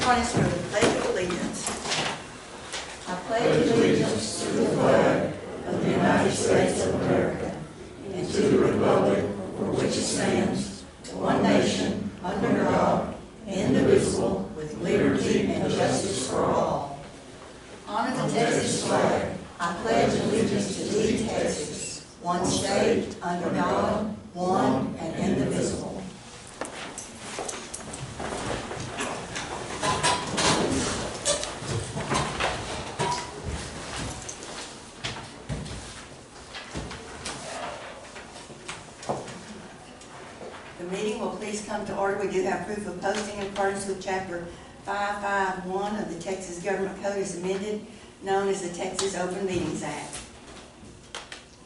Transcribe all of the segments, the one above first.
join us for the Pledge of Allegiance. I pledge allegiance to the flag of the United States of America and to the republic for which it stands, one nation, under God, indivisible, with liberty and justice for all. Honor the Texas flag. I pledge allegiance to thee, Texas, one state, under God, one and indivisible. The meeting will please come to order. We do have proof of posting in accordance with Chapter 551 of the Texas Government Code as amended, known as the Texas Open Meetings Act.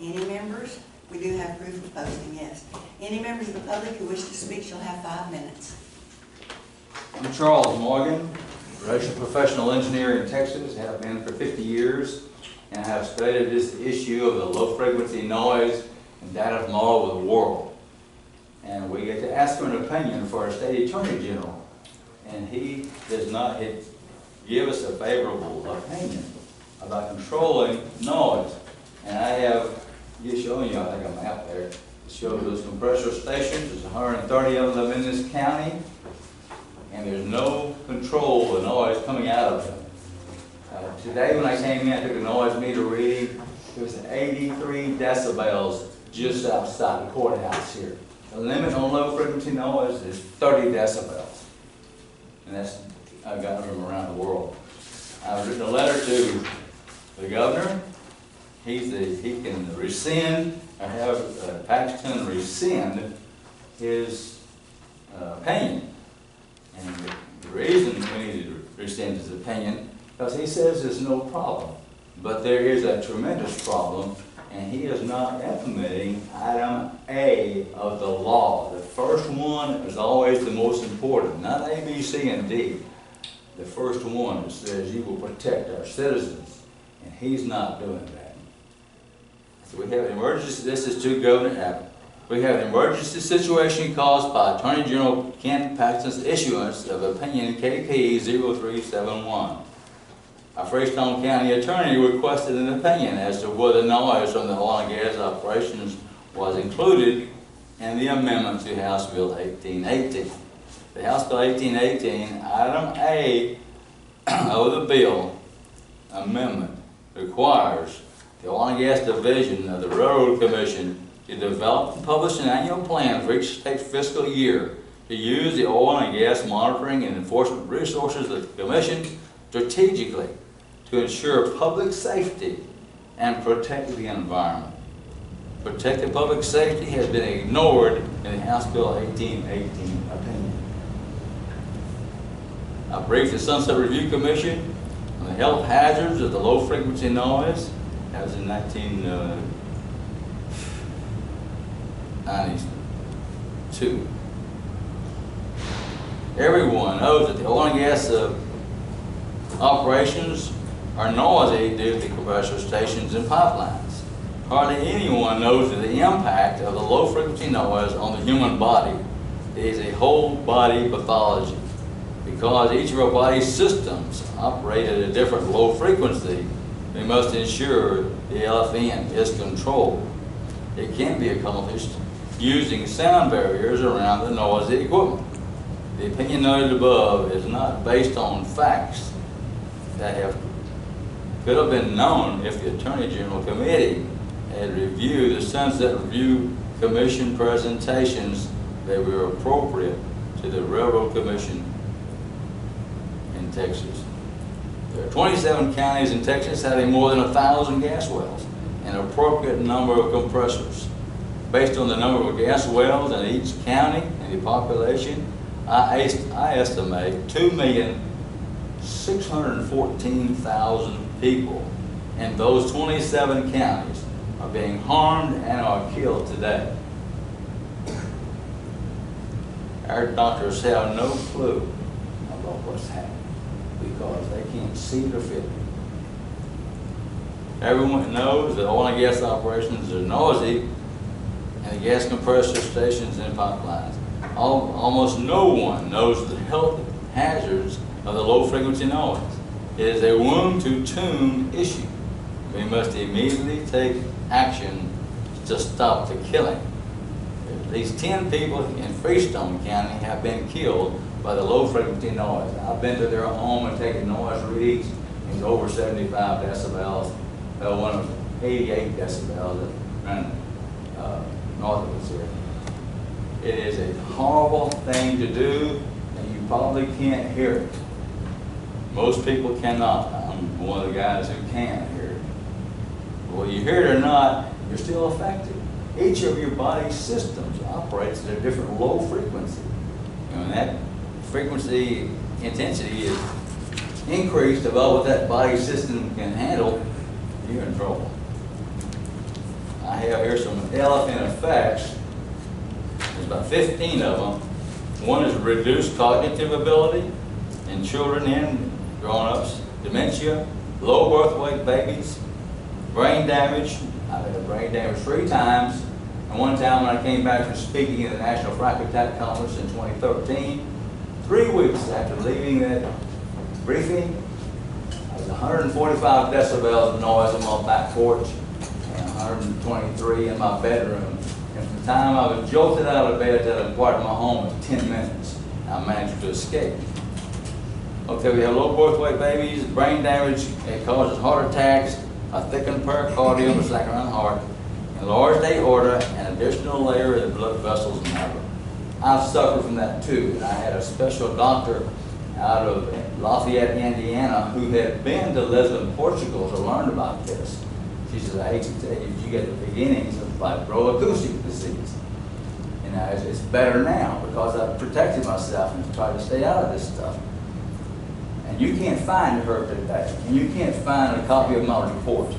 Any members? We do have proof of posting, yes. Any members of the public who wish to speak shall have 5 minutes. I'm Charles Morgan, registered professional engineer in Texas, have been for 50 years, and have studied this issue of the low frequency noise and data from all over the world. And we get to ask for an opinion for our state attorney general, and he does not give us a favorable opinion about controlling noise. And I have just shown you, I think, a map there. It shows those compressor stations. There's 130 of them in this county, and there's no control of noise coming out of them. Today when I came in, I took a noise meter reading. It was 83 decibels just outside the courthouse here. The limit on low frequency noise is 30 decibels. And that's, I've gotten from around the world. I've written a letter to the governor. He can rescind, or have Paxton rescind his opinion. And the reason we need to rescind his opinion, because he says there's no problem. But there is a tremendous problem, and he is not implementing item A of the law. The first one is always the most important, not A, B, C, and D. The first one says you will protect our citizens, and he's not doing that. So we have an emergency, this is to Governor Abbott. We have an emergency situation caused by Attorney General Ken Paxton's issuance of opinion KP 0371. Our Freestone County attorney requested an opinion as to whether noise from the oil and gas operations was included in the amendment to House Bill 1818. The House Bill 1818, item A of the bill amendment requires the Oil and Gas Division of the Railroad Commission to develop and publish an annual plan for each state fiscal year to use the oil and gas monitoring and enforcement resources of the Commission strategically to ensure public safety and protect the environment. Protecting public safety has been ignored in the House Bill 1818 opinion. I briefed the Sunset Review Commission on the health hazards of the low frequency noise. That was in 1992. Everyone knows that the oil and gas operations are noisy due to compressor stations and pipelines. Hardly anyone knows that the impact of the low frequency noise on the human body is a whole body pathology. Because each of our body's systems operate at a different low frequency, we must ensure the LFN is controlled. It can be accomplished using sound barriers around the noisy equipment. The opinion noted above is not based on facts that could have been known if the Attorney General Committee had reviewed the Sunset Review Commission presentations that were appropriate to the Railroad Commission in Texas. There are 27 counties in Texas having more than 1,000 gas wells and an appropriate number of compressors. Based on the number of gas wells in each county and the population, I estimate 2,614,000 people in those 27 counties are being harmed and are killed today. Our doctors have no clue about what's happening because they can't see the fit. Everyone knows that oil and gas operations are noisy and the gas compressor stations and pipelines. Almost no one knows the health hazards of the low frequency noise. It is a wound-to-tomb issue. We must immediately take action to stop the killing. At least 10 people in Freestone County have been killed by the low frequency noise. I've been to their home and taken noise readings. It's over 75 decibels. One of 88 decibels around north of us here. It is a horrible thing to do, and you probably can't hear it. Most people cannot. I'm one of the guys who can hear it. Well, you hear it or not, you're still affected. Each of your body's systems operates at a different low frequency. And when that frequency intensity is increased above what that body system can handle, you're in trouble. I have here some elephant effects. There's about 15 of them. One is reduced cognitive ability in children and grown-ups, dementia, low birth weight babies, brain damage. I've had brain damage 3 times. And one time when I came back from speaking at the National Fractal Attack Conference in 2013, 3 weeks after leaving that briefing, I was 145 decibels of noise on my back porch and 123 in my bedroom. And from the time I was jolted out of bed till I departed my home in 10 minutes, I managed to escape. Okay, we have low birth weight babies, brain damage. It causes heart attacks, a thickened pericardium, which is like around the heart, enlarged aorta, and additional layer of the blood vessels and nerve. I've suffered from that too. And I had a special doctor out of Lafayette, Indiana, who had been to Lisbon, Portugal to learn about this. She says, I hate to tell you, you get the beginnings of fibroacoustic disease. And it's better now because I've protected myself and tried to stay out of this stuff. And you can't find her today, and you can't find a copy of my report.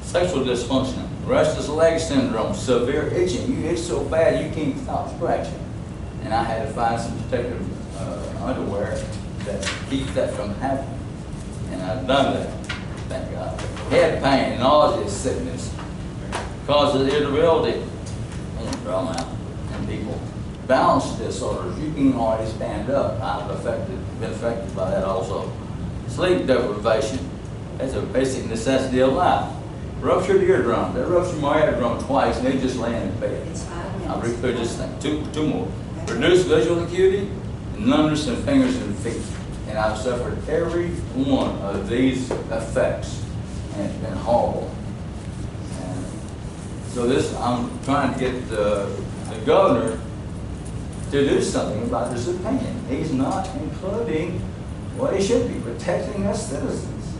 Sexual dysfunction, restless leg syndrome, severe itching. You itch so bad you can't stop scratching. And I had to find some protective underwear that keeps that from happening. And I've done that, thank God. Head pain, nausea, sickness, causes irritability, and people. Balance disorders, you can hardly stand up. I've been affected by that also. Sleep deprivation, that's a basic necessity of life. Ruptured eardrum, they ruptured my eardrum twice and they just lay in bed. It's 5 I minutes. repaired this thing, two more. Reduced visual acuity, numbness in fingers and feet. And I've suffered every one of these effects, and it's been horrible. And so I'm trying to get the governor to do something about this opinion. He's not including what he should be, protecting us citizens.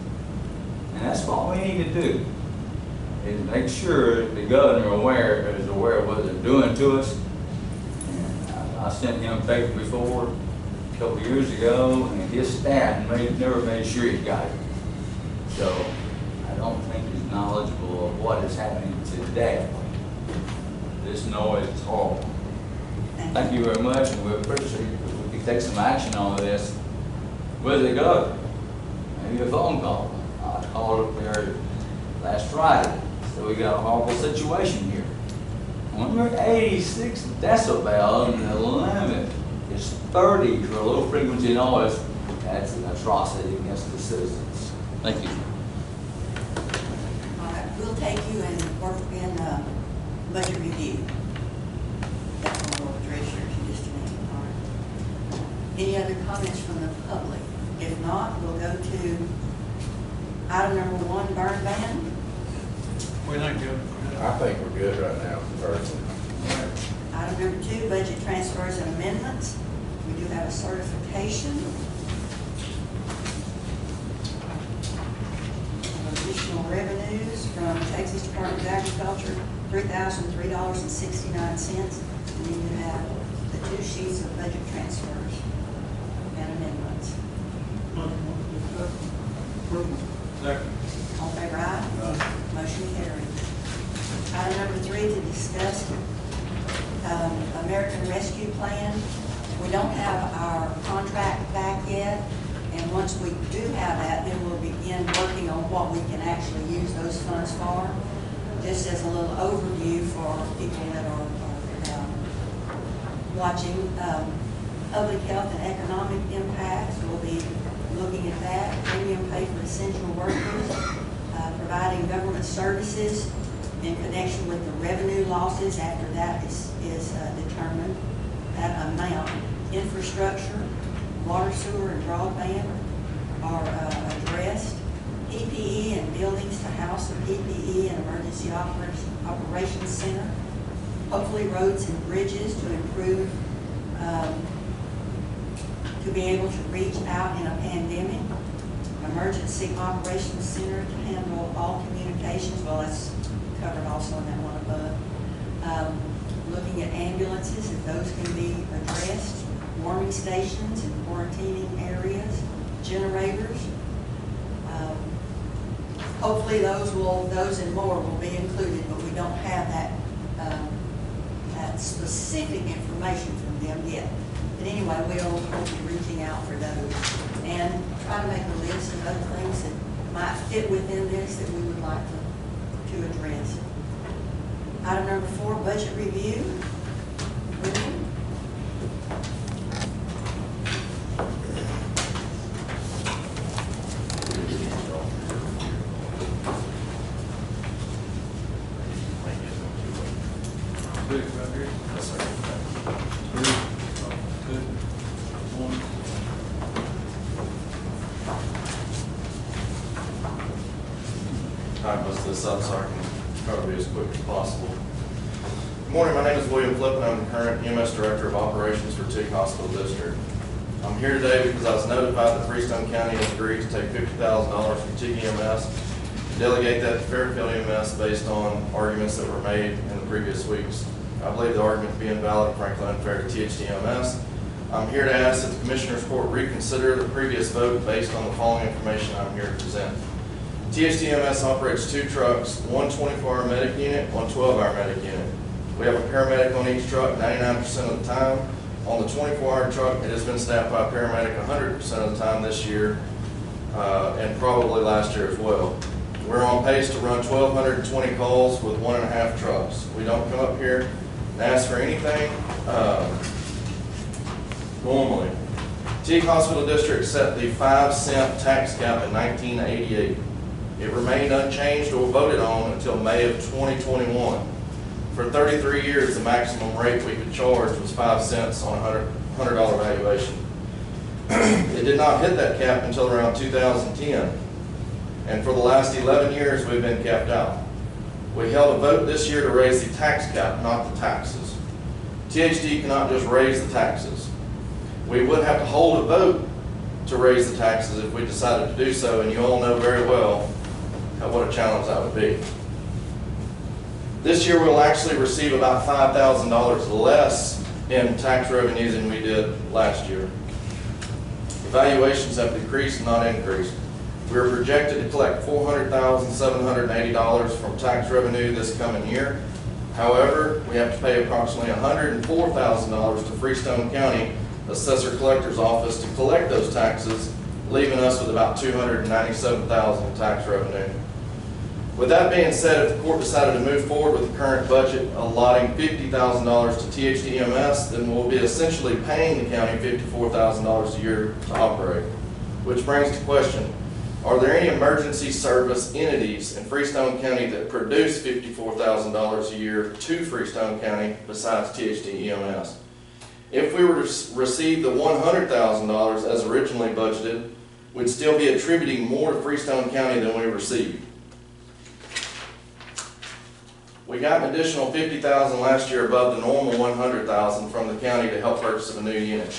And that's what we need to do, is make sure the governor is aware of what they're doing to us. And I sent him a paper before, a couple of years ago, and his staff never made sure he got it. So I don't think he's knowledgeable of what is happening today. This noise is horrible. Thank you very much, and we appreciate it. If we can take some action on this with the governor. Maybe a phone call. I called up there last Friday. So we got a horrible situation here. When we're 86 decibels and the limit is 30 for low frequency noise, that's an atrocity against the citizens. Thank you. All right, we'll take you and work in budget review. That will address yours in just a minute. All right. Any other comments from the public? If not, we'll go to item number 1, burn ban. We think good. I think we're good right now, personally. Item number 2, budget transfers and amendments. We do have a certification of additional revenues from Texas Department of Agriculture, $3,003.69. And then you have the 2 sheets of budget transfers and amendments. Second. All in favor, aye? Motion carried. Item number 3, to discuss American Rescue Plan. We don't have our contract back yet, and once we do have that, then we'll begin working on what we can actually use those funds for. Just as a little overview for people that are watching, Public health and economic impacts, we'll be looking at that. Premium pay for essential workers, providing government services in connection with the revenue losses after that is determined, that amount. Infrastructure, water, sewer, and broadband are addressed. PPE and buildings to house the PPE and Emergency Operations Center. Hopefully roads and bridges to improve, to be able to reach out in a pandemic. Emergency Operations Center to handle all communications. Well, that's covered also in that one above. Looking at ambulances, if those can be addressed. Warming stations and quarantining areas. Generators. Hopefully those and more will be included, but we don't have that specific information from them yet. But anyway, we'll be reaching out for those and try to make a list of other things that might fit within this that we would like to address. Item number 4, budget review. Alright, most of this up, so I can try to be as quick as possible. Good morning, my name is William Flippen. I'm the current EMS Director of Operations for Teague Hospital District. I'm here today because I was notified that Freestone County has agreed to take $50,000 from Teague EMS and delegate that to Fairfield EMS based on arguments that were made in the previous weeks. I believe the argument to be invalid and frankly unfair to THDMS. I'm here to ask that the Commissioners Court reconsider the previous vote based on the following information I'm here to present. THDMS operates 2 trucks, one 24-hour medic unit, one 12-hour medic unit. We have a paramedic on each truck 99% of the time. On the 24-hour truck, it has been staffed by a paramedic 100% of the time this year, and probably last year as well. We're on pace to run 1,220 calls with 1.5 trucks. We don't come up here and ask for anything normally. Teague Hospital District set the 5-cent tax cap in 1988. It remained unchanged or voted on until May of 2021. For 33 years, the maximum rate we could charge was 5 cents on a $100 valuation. It did not hit that cap until around 2010. And for the last 11 years, we've been capped out. We held a vote this year to raise the tax cap, not the taxes. THD cannot just raise the taxes. We would have to hold a vote to raise the taxes if we decided to do so, and you all know very well what a challenge that would be. This year we'll actually receive about $5,000 less in tax revenues than we did last year. Evaluations have decreased, not increased. We are projected to collect $400,780 from tax revenue this coming year. However, we have to pay approximately $104,000 to Freestone County Assessor Collector's Office to collect those taxes, leaving us with about $297,000 in tax revenue. With that being said, if the court decided to move forward with the current budget allotting $50,000 to THDMS, then we'll be essentially paying the county $54,000 a year to operate. Which brings to question, are there any emergency service entities in Freestone County that produce $54,000 a year to Freestone County besides THDMS? If we were to receive the $100,000 as originally budgeted, we'd still be attributing more to Freestone County than we received. We got an additional $50,000 last year above the normal $100,000 from the county to help purchase a new unit.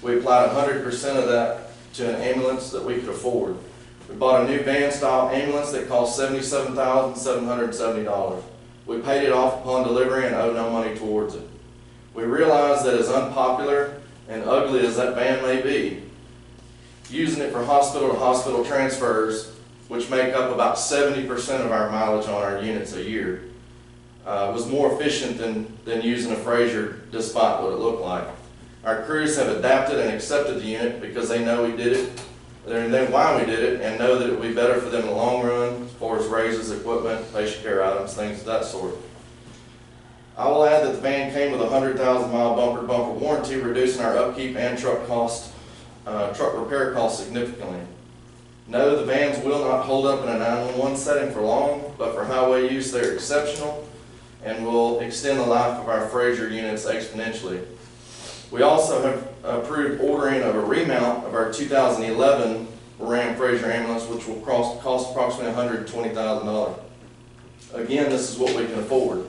We applied 100% of that to an ambulance that we could afford. We bought a new van-style ambulance that cost $77,770. We paid it off upon delivery and owe no money towards it. We realize that as unpopular and ugly as that van may be, using it for hospital-to-hospital transfers, which make up about 70% of our mileage on our units a year, was more efficient than using a Frazier, despite what it looked like. Our crews have adapted and accepted the unit because they know we did it, they know why we did it, and know that it will be better for them in the long run as far as raises, equipment, patient care items, things of that sort. I will add that the van came with a 100,000-mile bumper-to-bumper warranty, reducing our upkeep and truck repair costs significantly. No, the vans will not hold up in a 911 setting for long, but for highway use they are exceptional and will extend the life of our Fraser units exponentially. We also have approved ordering of a remount of our 2011 Ram Fraser ambulance, which will cost approximately $120,000. Again, this is what we can afford.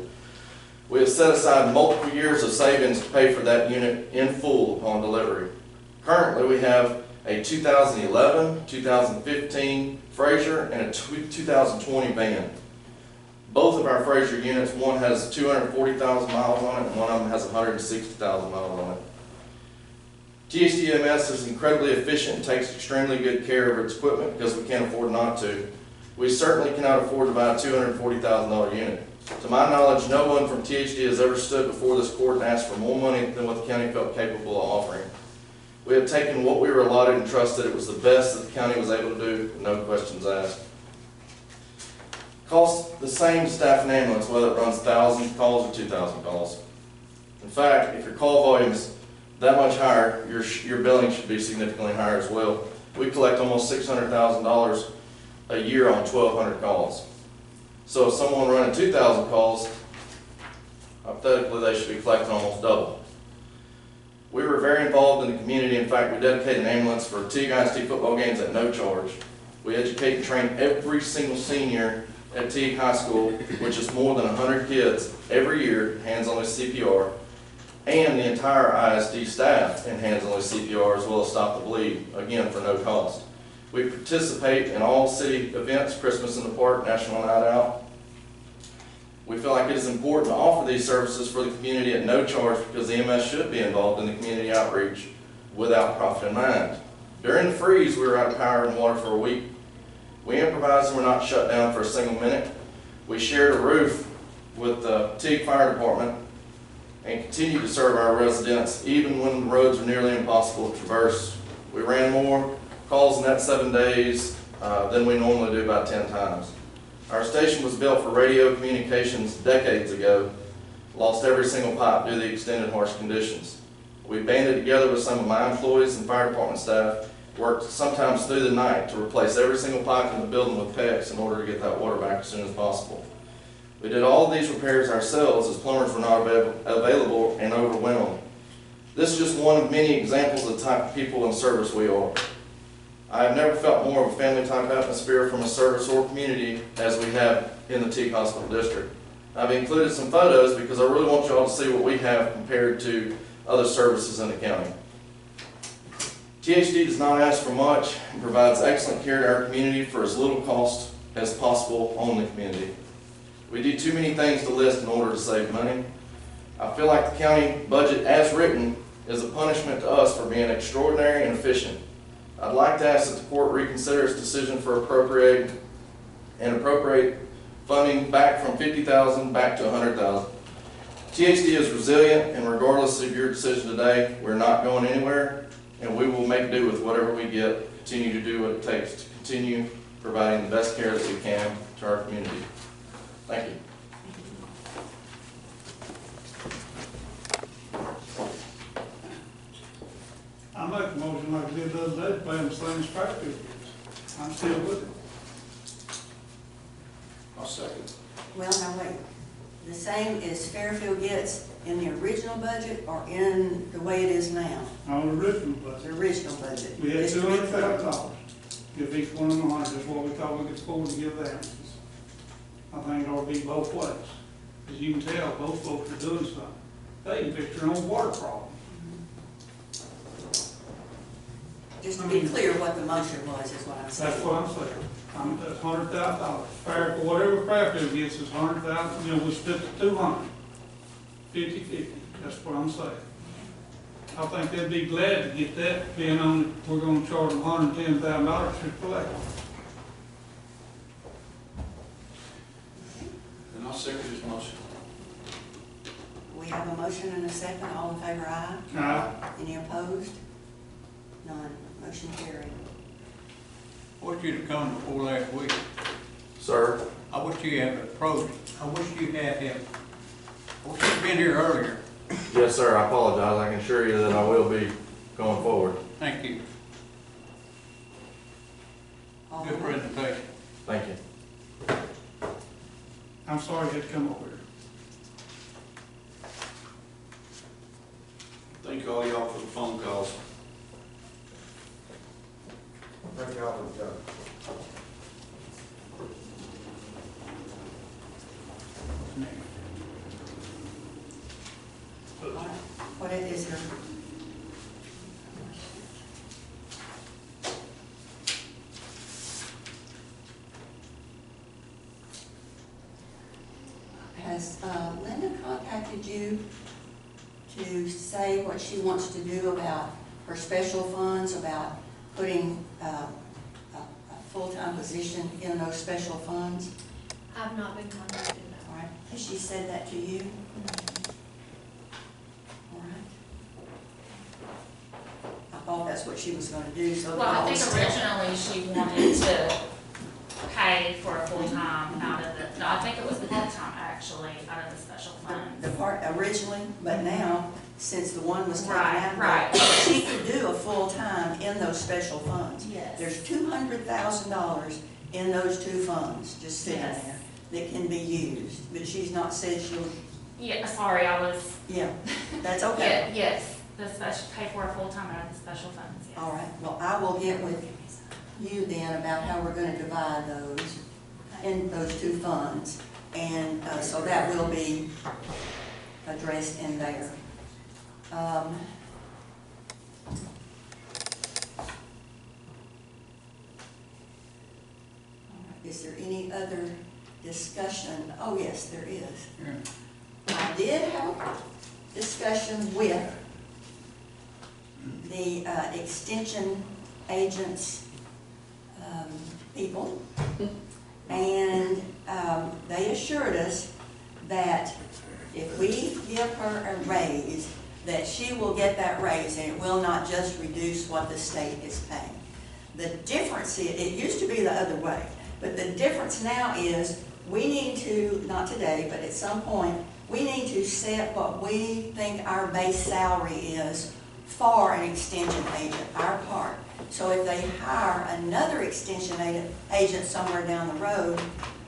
We have set aside multiple years of savings to pay for that unit in full upon delivery. Currently, we have a 2011, 2015 Fraser, and a 2020 van. Both of our Fraser units, one has 240,000 miles on it, and one of them has 160,000 miles on it. THDMS is incredibly efficient and takes extremely good care of its equipment because we can't afford not to. We certainly cannot afford to buy a $240,000 unit. To my knowledge, no one from THD has ever stood before this court and asked for more money than what the county felt capable of offering. We have taken what we were allotted and trusted it was the best that the county was able to do, no questions asked. Costs the same to staff an ambulance, whether it runs 1,000 calls or 2,000 calls. In fact, if your call volume is that much higher, your billing should be significantly higher as well. We collect almost $600,000 a year on 1,200 calls. So if someone running 2,000 calls, hypothetically they should be collecting almost double. We were very involved in the community. In fact, we dedicated an ambulance for Teague ISD football games at no charge. We educate and train every single senior at Teague High School, which is more than 100 kids every year, hands-on CPR, and the entire ISD staff in hands-on CPR, as well as Stop the Bleed, again for no cost. We participate in all city events, Christmas in the Park, National Night Out. We feel like it is important to offer these services for the community at no charge because EMS should be involved in the community outreach without profit in mind. During the freeze, we were out of power and water for a week. We improvised and were not shut down for a single minute. We shared a roof with the Teague Fire Department and continued to serve our residents even when the roads were nearly impossible to traverse. We ran more calls in that 7 days than we normally do, about 10 times. Our station was built for radio communications decades ago, lost every single pipe due to the extended harsh conditions. We banded together with some of my employees and fire department staff, worked sometimes through the night to replace every single pipe in the building with PEX in order to get that water back as soon as possible. We did all of these repairs ourselves as plumbers were not available and overwhelmed. This is just one of many examples of the type of people and service we are. I have never felt more of a family type atmosphere from a service or community as we have in the Teague Hospital District. I've included some photos because I really want you all to see what we have compared to other services in the county. THD does not ask for much and provides excellent care to our community for as little cost as possible on the community. We do too many things to list in order to save money. I feel like the county budget as written is a punishment to us for being extraordinary and efficient. I'd like to ask that the court reconsider its decision for appropriate funding back from $50,000 back to $100,000. THD is resilient, and regardless of your decision today, we're not going anywhere, and we will make do with whatever we get, continue to do what it takes to continue providing the best care that we can to our community. Thank you. I make a motion like I did the other day, to pay them the same as practice years. I'm still with it. I'll second. Well, now wait, the same as Fairfield gets in the original budget or in the way it is now? On the original The budget, original budget. we had Just to be clear. $200,000. Give each one of them 100, that's what we thought we could afford to give the ambulances. I think it ought to be both ways. As you can tell, both folks are doing something. They can fix their own water problem. Just to be clear what the motion was, is what I'm saying. That's what I'm saying. That's $100,000. Fair, whatever Fairfield gets is $100,000, we split the 200. 50-50, that's what I'm saying. I think they'd be glad to get that, being on, we're gonna charge them $110,000 to collect. And I'll second his motion. We have a motion and a second. All in favor, aye? Aye. Any opposed? None. Motion carried. What you to come before last week? Sir? I wish you had approached, I wish you had him Well, she's been here earlier. Yes, sir, I apologize. I can assure you that I will be going forward. Thank you. All Good right. presentation. Thank you. I'm sorry you had to come over here. Thank all y'all for the phone calls. Thank you all for the job. All right. What is there? Has Linda contacted you to say what she wants to do about her special funds, about putting a full-time position in those special funds? I've not been contacted, no. All right, has she said that to you? All right. I thought that's what she was gonna do, so. Well, I think originally she wanted to pay for a full-time out of the, no, I think it was the full-time actually, out of the special fund. The part originally, but now, since the one was taken out. Right. She could do a full-time in those special funds. Yes. There's $200,000 in those two funds, just sitting Yes. there, that can be used, but she's not said she'll, Yeah, sorry, I was, yeah, that's okay. yes, the special, pay for a full-time out of the special funds, yes. All right, well, I will get with you then about how we're gonna divide those in those two funds. And so that will be addressed in there. Is there any other discussion? Oh, yes, there is. Yeah. I did have a discussion with the extension agents people, and they assured us that if we give her a raise, that she will get that raise, and it will not just reduce what the state is paying. The difference is, it used to be the other way, but the difference now is we need to, not today, but at some point, we need to set what we think our base salary is for an extension agent, our part. So if they hire another extension agent somewhere down the road,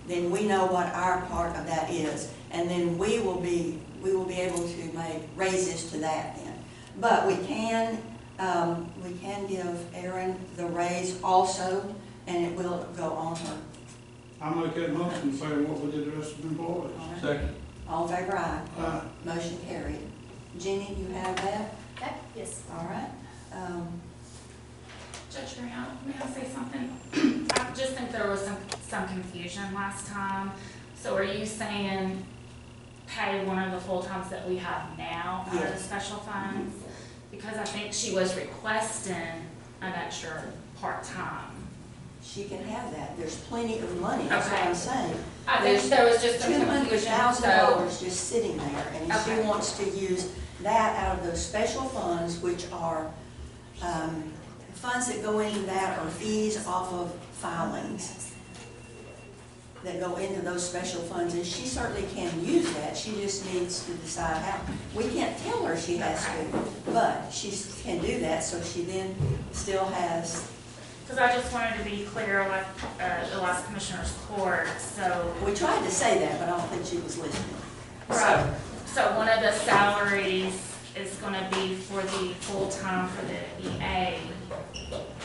then we know what our part of that is. And then we will be able to make raises to that then. But we can give Erin the raise also, and it will go on her. I'll make that motion, say what we did the rest of the employees. All right. Second. All in favor, aye. Aye. Motion carried. Jenny, you have that? Okay, yes. All right. Judge Brown, may I say something? I just think there was some confusion last time. So are you saying pay one of the full-times that we have now out of the Yes. special funds? Because I think she was requesting an extra part-time. She can have that. There's plenty of money, that's what Okay. I'm saying. I think there was just some confusion, so, $200,000 just sitting there, and she Okay. wants to use that out of those special funds, which are, funds that go into that are fees off of filings that go into those special funds, and she certainly can use that. She just needs to decide how. We can't tell her she has to, but she can do that, so she then still has. because I just wanted to be clear, like, the last Commissioner's Court, so. We tried to say that, but I don't think she was listening. Right. So one of the salaries is gonna be for the full-time for the EA,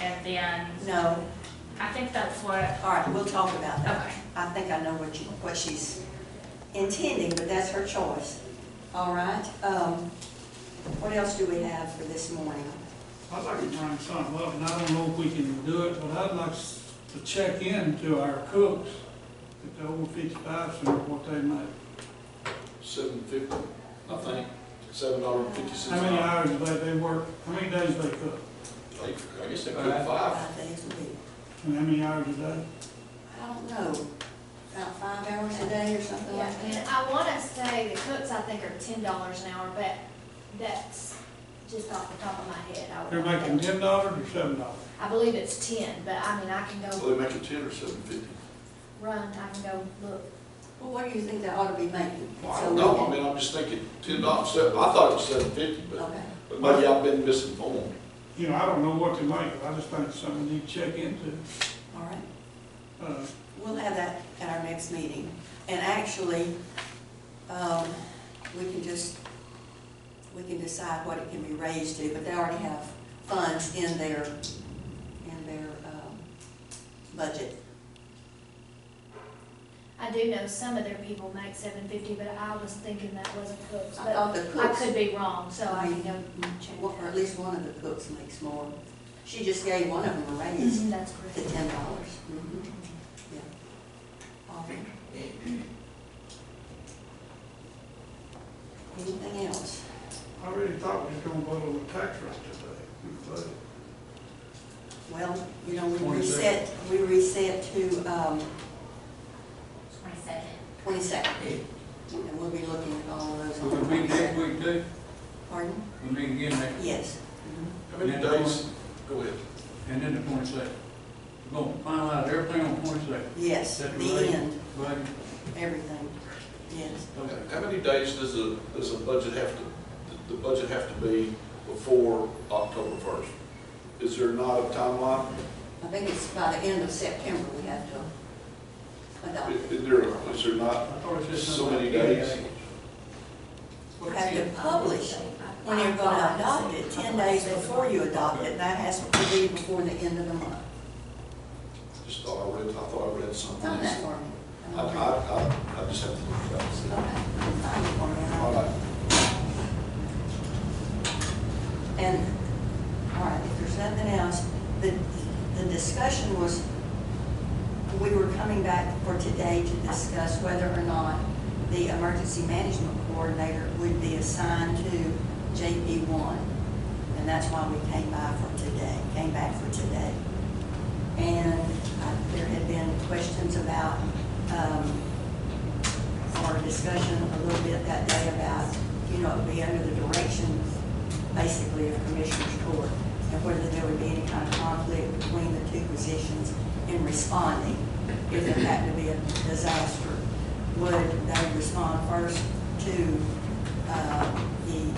and then, No, I think that's what, all right, we'll talk about that. okay. I think I know what she's intending, but that's her choice. All right, what else do we have for this morning? I'd like to bring something up, and I don't know if we can do it, but I'd like to check into our cooks, if they're over 55, so what they make. $7.50, I think, $7.50. How many hours do they work, how many days they cook, I guess they cook 5. 5 days a week. and how many hours a day? I don't know, about 5 hours a day or something Yeah, like that. and I wanna say the cooks, I think, are $10 an hour, but that's just off the top of my head. I would They're have to- making $10 or $7? I believe it's 10, but I mean, I can So go they make it 10 or $7.50. run, I can go look. Well, what do you think they ought to be making? Well, I So don't we know, can- I mean, I'm just thinking $10, I thought it was $7.50, Okay, but maybe I've been misinformed. You know, I don't know what to make, I just think it's something we need to check into. all right. Uh, We'll have that at our next meeting. And actually, we can decide what it can be raised to, but they already have funds in their budget. I do know some of their people make $7.50, but I was thinking that wasn't cooks. I But thought the I cooks, could be wrong, so I can go check or at that. least one of the cooks makes more. She just gave one of them a raise Mhm, That's to correct. $10. Yeah. Awesome. Anything else? I really thought we was gonna vote on the tax rate today. Well, you know, 22nd. we reset to, 22nd. 22nd. And we'll be looking at all of those on We'll the meet next 22nd. week too. Pardon? We'll meet again next, Yes. How many days, go ahead. and then the 22nd. We're gonna finalize everything on 22nd. Yes, Set the rate, end, budget. everything, yes. Okay. How many days does a budget have to, the budget have to be before October 1st? Is there not a timeline? I think it's by the end of September we have to adopt it. Is there not I thought it said so something many about 10 days? You have to publish when you're gonna adopt it, 10 days before you adopt it, that has to be before the end of the month. Just thought I thought I read something. Done that for me. I just have to look at it. Okay, fine for me. All right. And, all right, if there's nothing else, the discussion was, we were coming back for today to discuss whether or not the emergency management coordinator would be assigned to JP1. And that's why we came back for today. And there had been questions about, or discussion a little bit that day about, you know, it would be under the direction basically of Commissioner's Court, and whether there would be any kind of conflict between the two positions in responding if there happened to be a disaster. Would they respond first to the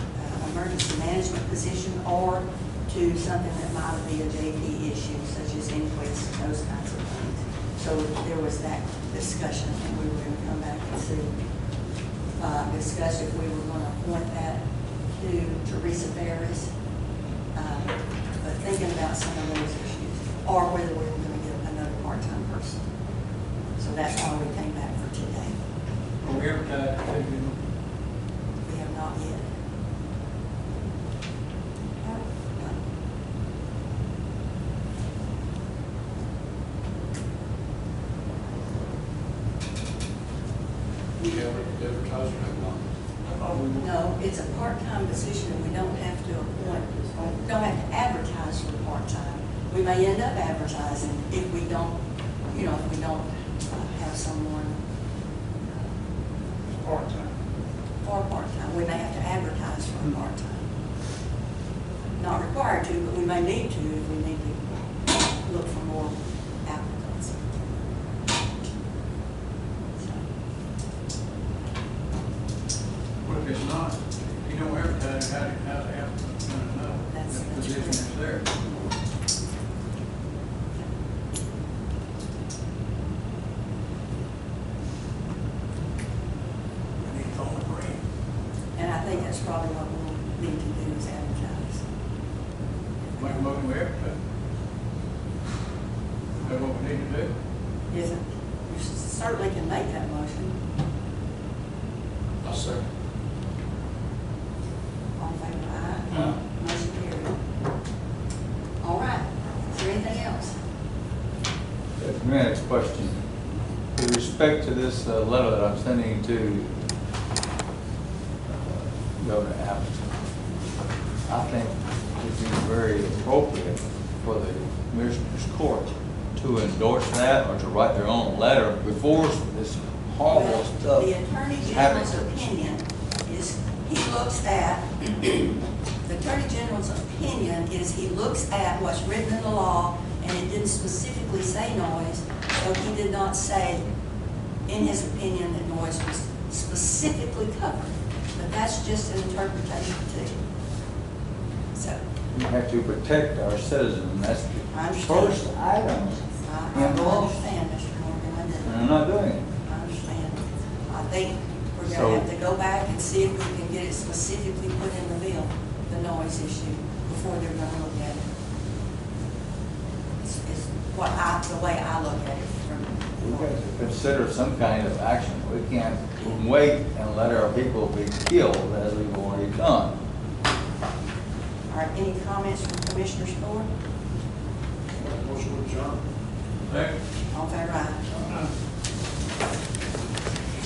emergency management position, or to something that might be a JP issue, such as inquests, those kinds of things? So there was that discussion, and we were going to come back and see, discuss if we were going to appoint that to Teresa Ferris, but thinking about some of those issues, or whether we were going to get another part-time person. So that's why we came back for today. Are we advertised? We have not yet. We have an advertiser, have not. I thought we were. No, it's a part-time position, and we don't have to appoint, or don't have to advertise for part-time. We may end up advertising if we don't, you know, if we don't have someone Part-time. for part-time. We may have to advertise for a part-time. Not required to, but we may need to if we need to look for more applicants. So, What if it's not? If you don't advertise, how the applicant's gonna know That's that position is there? We need to phone a friend. And I think that's probably what we'll need to do is advertise. Make a motion to advertise. Is that what we need to do? Isn't, you certainly can make that motion. I second. All in favor, aye? Motion carried. All right, is there anything else? Next question. With respect to this letter that I'm sending to Governor Appleton, I think it would be very appropriate for the Commissioner's Court to endorse that or to write their own letter before this horrible Well, stuff. the Attorney happens. General's opinion is, he looks at, the Attorney General's opinion is he looks at what's written in the law, and it didn't specifically say noise, so he did not say in his opinion, that noise was specifically covered, but that's just an interpretation too. So, We have to protect our citizens, and that's I the understand. first item. I understand, Mr. Morgan, I do. And I'm not doing it. I understand. I think we're So- gonna have to go back and see if we can get it specifically put in the bill, the noise issue, before they're gonna look at it. It's the way I look at it from. We've got to consider some kind of action. We can't wait and let our people be killed as we've already done. All right, any comments from Commissioner Story? Motion with John. Second. All in favor, aye.